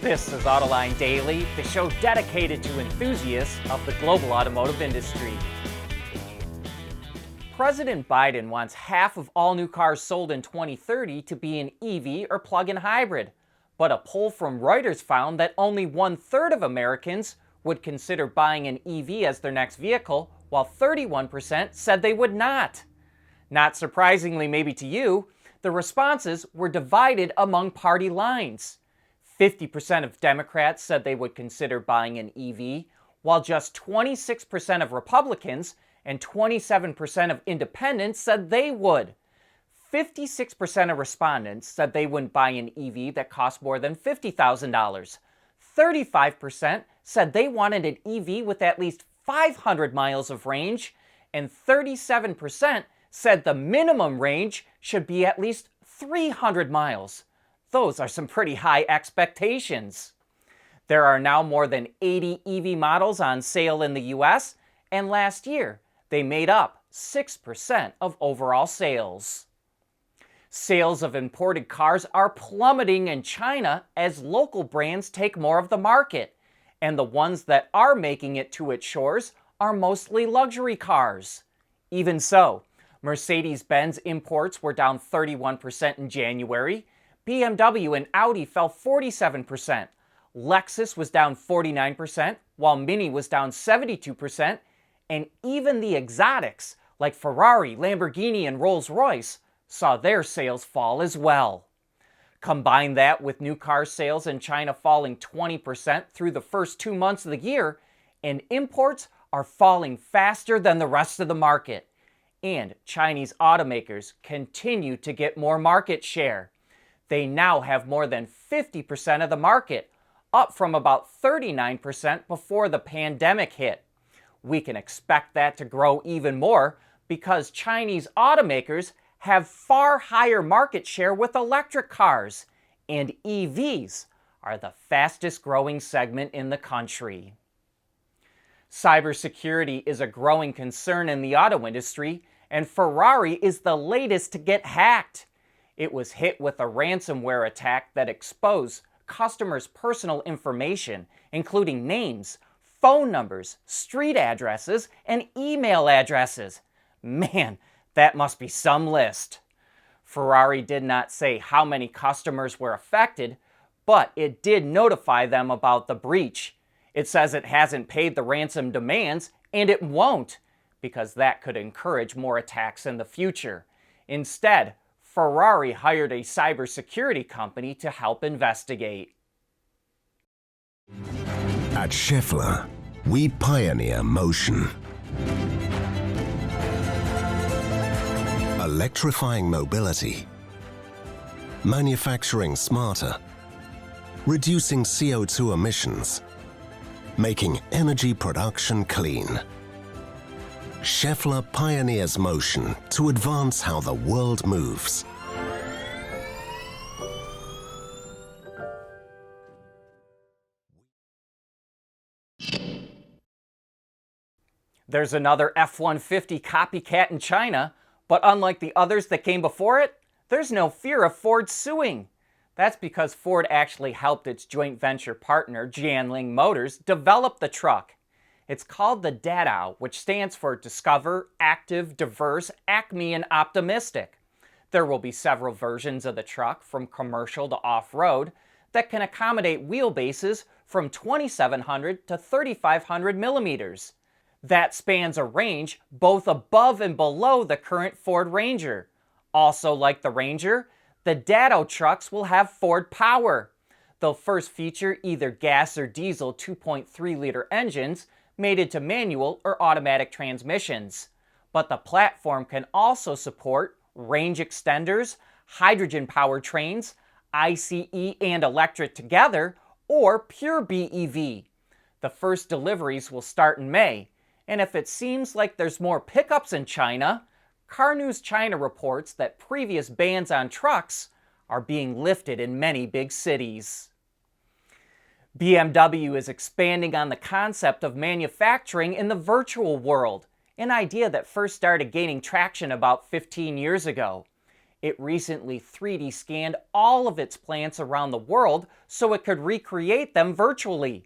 This is Autoline Daily, the show dedicated to enthusiasts of the global automotive industry. President Biden wants half of all new cars sold in 2030 to be an EV or plug-in hybrid. But a poll from Reuters found that only 1/3 of Americans would consider buying an EV as their next vehicle, while 31% said they would not. Not surprisingly, maybe to you, the responses were divided among party lines. 50% of Democrats said they would consider buying an EV, while just 26% of Republicans and 27% of independents said they would. 56% of respondents said they wouldn't buy an EV that cost more than $50,000. 35% said they wanted an EV with at least 500 miles of range, and 37% said the minimum range should be at least 300 miles. Those are some pretty high expectations. There are now more than 80 EV models on sale in the US, and last year they made up 6% of overall sales. Sales of imported cars are plummeting in China as local brands take more of the market, and the ones that are making it to its shores are mostly luxury cars. Even so, Mercedes-Benz imports were down 31% in January, BMW and Audi fell 47%, Lexus was down 49%, while Mini was down 72%, and even the exotics like Ferrari, Lamborghini, and Rolls-Royce saw their sales fall as well. Combine that with new car sales in China falling 20% through the first 2 months of the year, and imports are falling faster than the rest of the market. And Chinese automakers continue to get more market share. They now have more than 50% of the market, up from about 39% before the pandemic hit. We can expect that to grow even more because Chinese automakers have far higher market share with electric cars, and EVs are the fastest growing segment in the country. Cybersecurity is a growing concern in the auto industry, and Ferrari is the latest to get hacked. It was hit with a ransomware attack that exposed customers' personal information, including names, phone numbers, street addresses, and email addresses. Man, that must be some list. Ferrari did not say how many customers were affected, but it did notify them about the breach. It says it hasn't paid the ransom demands, and it won't, because that could encourage more attacks in the future. Instead, Ferrari hired a cybersecurity company to help investigate. At Schaeffler, we pioneer motion. Electrifying mobility, manufacturing smarter, reducing CO2 emissions, making energy production clean. Schaeffler pioneers motion to advance how the world moves. There's another F-150 Copycat in China, but unlike the others that came before it, there's no fear of Ford suing. That's because Ford actually helped its joint venture partner, Jianling Motors, develop the truck. It's called the Dadao, which stands for Discover, Active, Diverse, Acme, and Optimistic. There will be several versions of the truck, from commercial to off-road, that can accommodate wheelbases from 2,700 to 3,500 millimeters. That spans a range both above and below the current Ford Ranger. Also, like the Ranger, the Dadao trucks will have Ford power. They'll first feature either gas or diesel 2.3-liter engines mated to manual or automatic transmissions. But the platform can also support range extenders, hydrogen powertrains, ICE and electric together, or pure BEV. The first deliveries will start in May, and if it seems like there's more pickups in China, Car News China reports that previous bans on trucks are being lifted in many big cities. BMW is expanding on the concept of manufacturing in the virtual world, an idea that first started gaining traction about 15 years ago. It recently 3D scanned all of its plants around the world so it could recreate them virtually.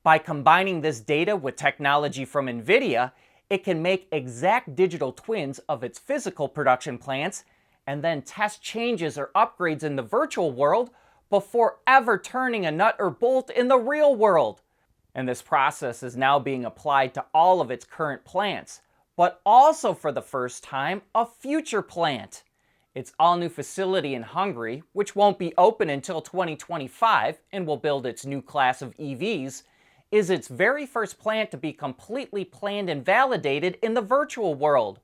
By combining this data with technology from NVIDIA, it can make exact digital twins of its physical production plants and then test changes or upgrades in the virtual world before ever turning a nut or bolt in the real world. And this process is now being applied to all of its current plants, but also for the first time, a future plant. Its all-new facility in Hungary, which won't be open until 2025 and will build its new class of EVs, is its very first plant to be completely planned and validated in the virtual world.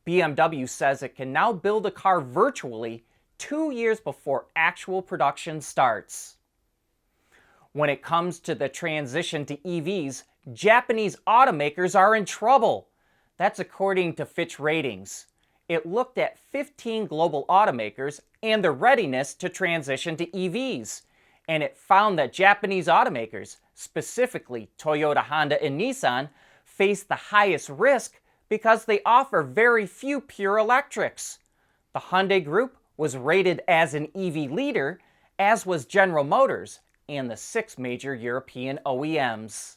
BMW says it can now build a car virtually 2 years before actual production starts. When it comes to the transition to EVs, Japanese automakers are in trouble. That's according to Fitch Ratings. It looked at 15 global automakers and their readiness to transition to EVs, and it found that Japanese automakers, specifically Toyota, Honda, and Nissan, face the highest risk because they offer very few pure electrics. The Hyundai Group was rated as an EV leader, as was General Motors and the 6 major European OEMs.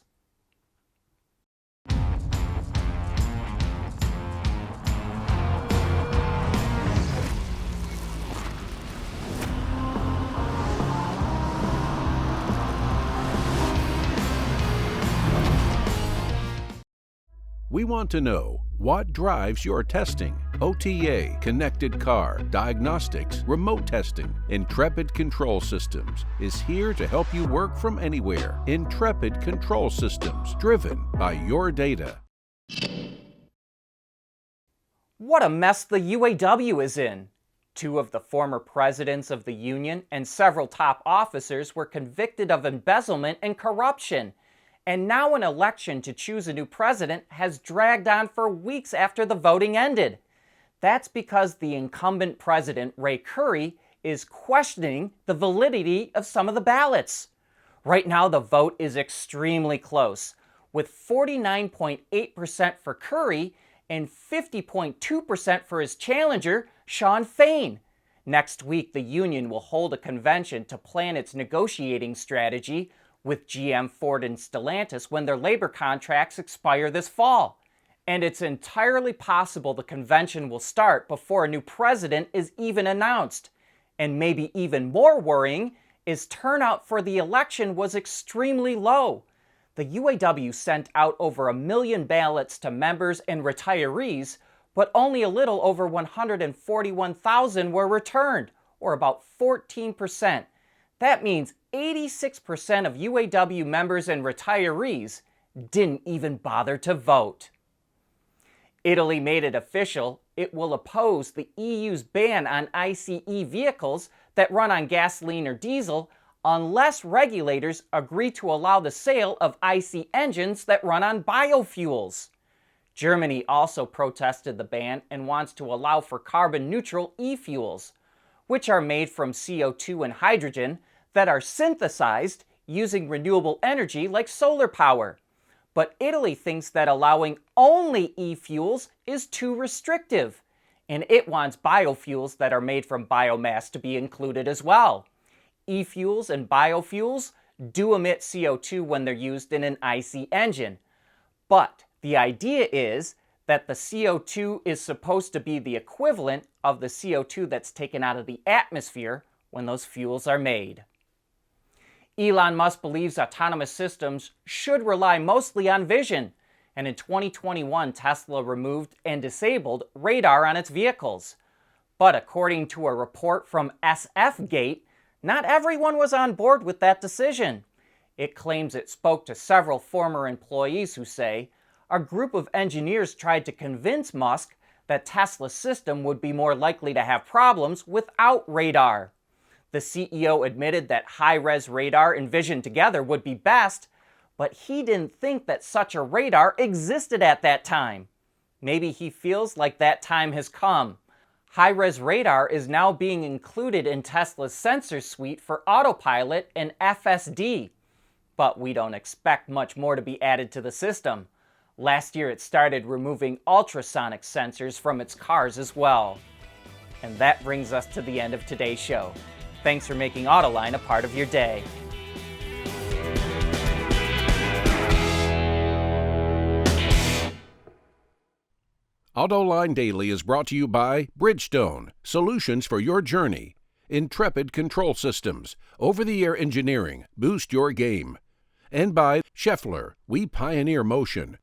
We want to know what drives your testing. OTA, connected car, diagnostics, remote testing. Intrepid Control Systems is here to help you work from anywhere. Intrepid Control Systems, driven by your data. What a mess the UAW is in. 2 of the former presidents of the union and several top officers were convicted of embezzlement and corruption. And now an election to choose a new president has dragged on for weeks after the voting ended. That's because the incumbent president, Ray Curry, is questioning the validity of some of the ballots. Right now, the vote is extremely close, with 49.8% for Curry and 50.2% for his challenger, Sean Fain. Next week, the union will hold a convention to plan its negotiating strategy with GM, Ford, and Stellantis when their labor contracts expire this fall. And it's entirely possible the convention will start before a new president is even announced. And maybe even more worrying is turnout for the election was extremely low. The UAW sent out over 1 million ballots to members and retirees, but only a little over 141,000 were returned, or about 14%. That means 86% of UAW members and retirees didn't even bother to vote. Italy made it official. It will oppose the EU's ban on ICE vehicles that run on gasoline or diesel unless regulators agree to allow the sale of ICE engines that run on biofuels. Germany also protested the ban and wants to allow for carbon-neutral e-fuels, which are made from CO2 and hydrogen that are synthesized using renewable energy like solar power. But Italy thinks that allowing only e-fuels is too restrictive, and it wants biofuels that are made from biomass to be included as well. E-fuels and biofuels do emit CO2 when they're used in an ICE engine, but the idea is that the CO2 is supposed to be the equivalent of the CO2 that's taken out of the atmosphere when those fuels are made. Elon Musk believes autonomous systems should rely mostly on vision, and in 2021 Tesla removed and disabled radar on its vehicles. But according to a report from SFGate, not everyone was on board with that decision. It claims it spoke to several former employees who say a group of engineers tried to convince Musk that Tesla's system would be more likely to have problems without radar. The CEO admitted that high-res radar and vision together would be best, but he didn't think that such a radar existed at that time. Maybe he feels like that time has come. High-res radar is now being included in Tesla's sensor suite for autopilot and FSD, but we don't expect much more to be added to the system. Last year it started removing ultrasonic sensors from its cars as well. And that brings us to the end of today's show. Thanks for making Autoline a part of your day. Autoline Daily is brought to you by Bridgestone, solutions for your journey. Intrepid Control Systems, over-the-air engineering, boost your game. And by Scheffler, we pioneer motion.